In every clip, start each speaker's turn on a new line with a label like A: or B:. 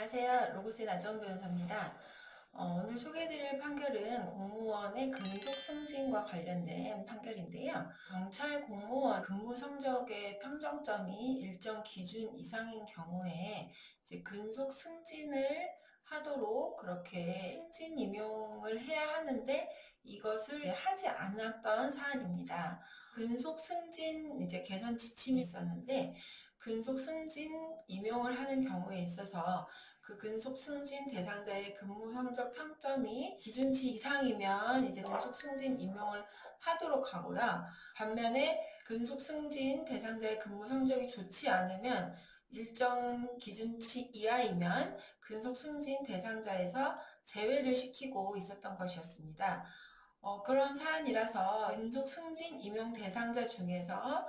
A: 안녕하세요. 로고스의 나정 변호사입니다. 오늘 소개해드릴 판결은 공무원의 근속 승진과 관련된 판결인데요. 경찰 공무원 근무 성적의 평점점이 일정 기준 이상인 경우에 이제 근속 승진을 하도록 그렇게 승진 임용을 해야 하는데 이것을 하지 않았던 사안입니다. 근속 승진 이제 개선 지침이 있었는데 근속 승진 임용을 하는 경우에 있어서 그 근속 승진 대상자의 근무 성적 평점이 기준치 이상이면 이제 근속 승진 임용을 하도록 하고요. 반면에 근속 승진 대상자의 근무 성적이 좋지 않으면 일정 기준치 이하이면 근속 승진 대상자에서 제외를 시키고 있었던 것이었습니다. 그런 사안이라서 근속 승진 임용 대상자 중에서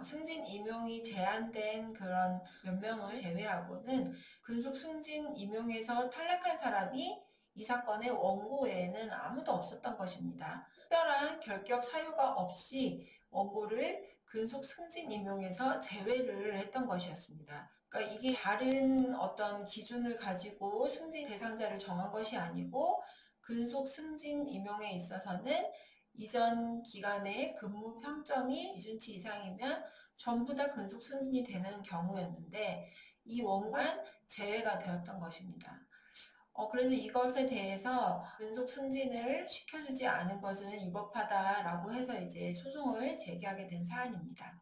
A: 승진 임용이 제한된 그런 몇 명을 제외하고는 근속 승진 임용에서 탈락한 사람이 이 사건의 원고에는 아무도 없었던 것입니다. 특별한 결격 사유가 없이 원고를 근속 승진 임용에서 제외를 했던 것이었습니다. 그러니까 이게 다른 어떤 기준을 가지고 승진 대상자를 정한 것이 아니고 근속 승진 임용에 있어서는 이전 기간의 근무 평점이 기준치 이상이면 전부 다 근속 승진이 되는 경우였는데 이 원고만 제외가 되었던 것입니다. 그래서 이것에 대해서 근속 승진을 시켜주지 않은 것은 위법하다라고 해서 이제 소송을 제기하게 된 사안입니다.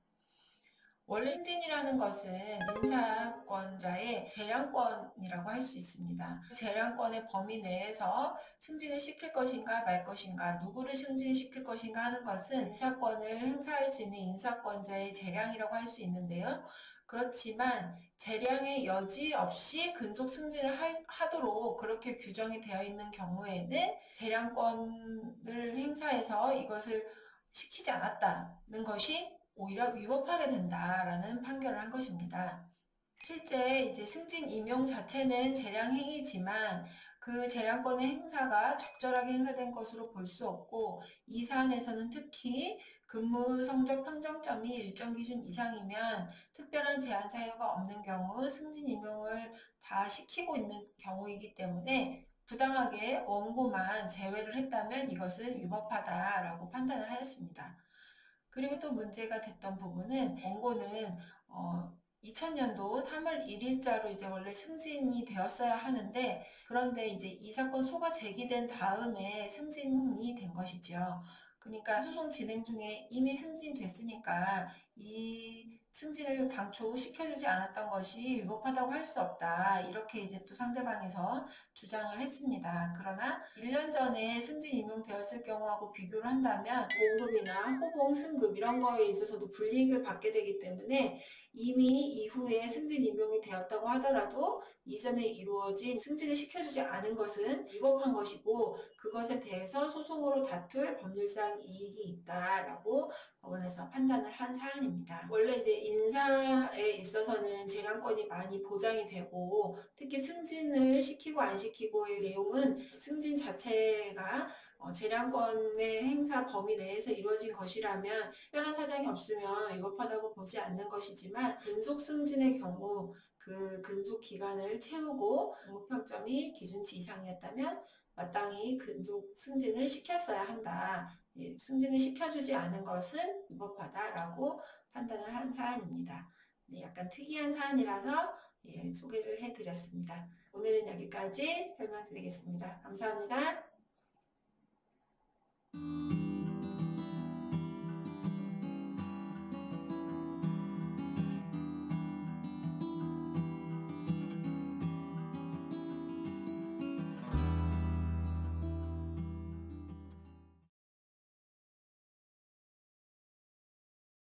A: 원래 승진이라는 것은 인사권자의 재량권이라고 할 수 있습니다. 재량권의 범위 내에서 승진을 시킬 것인가 말 것인가, 누구를 승진시킬 것인가 하는 것은 인사권을 행사할 수 있는 인사권자의 재량이라고 할 수 있는데요. 그렇지만 재량의 여지 없이 근속 승진을 하도록 그렇게 규정이 되어 있는 경우에는 재량권을 행사해서 이것을 시키지 않았다는 것이 오히려 위법하게 된다라는 판결을 한 것입니다. 실제 이제 승진 임용 자체는 재량 행위지만 그 재량권의 행사가 적절하게 행사된 것으로 볼 수 없고 이 사안에서는 특히 근무 성적 평점점이 일정 기준 이상이면 특별한 제한 사유가 없는 경우 승진 임용을 다 시키고 있는 경우이기 때문에 부당하게 원고만 제외를 했다면 이것은 위법하다라고 판단을 하였습니다. 그리고 또 문제가 됐던 부분은 원고는 2000년도 3월 1일자로 이제 원래 승진이 되었어야 하는데 그런데 이제 이 사건 소가 제기된 다음에 승진이 된 것이죠. 그러니까 소송 진행 중에 이미 승진됐으니까 이 승진을 당초 시켜주지 않았던 것이 위법하다고 할 수 없다. 이렇게 이제 또 상대방에서 주장을 했습니다. 그러나 1년 전에 승진 임용되었을 경우하고 비교를 한다면 보험급이나 호봉, 승급 이런 거에 있어서도 불이익을 받게 되기 때문에 이미 이후에 승진 임용이 되었다고 하더라도 이전에 이루어진 승진을 시켜주지 않은 것은 위법한 것이고 그것에 대해서 소송으로 다툴 법률상 이익이 있다라고 법원에서 판단을 한 사안입니다. 원래 이제 인사에 있어서는 재량권이 많이 보장이 되고 특히 승진을 시키고 안 시키고의 내용은 승진 자체가 재량권의 행사 범위 내에서 이루어진 것이라면 특별한 사정이 없으면 위법하다고 보지 않는 것이지만 근속 승진의 경우 그 근속 기간을 채우고 근무평점이 기준치 이상이었다면 마땅히 근속 승진을 시켰어야 한다. 승진을 시켜주지 않은 것은 위법하다라고 판단을 한 사안입니다. 네, 약간 특이한 사안이라서 소개를 해드렸습니다. 오늘은 여기까지 설명드리겠습니다. 감사합니다.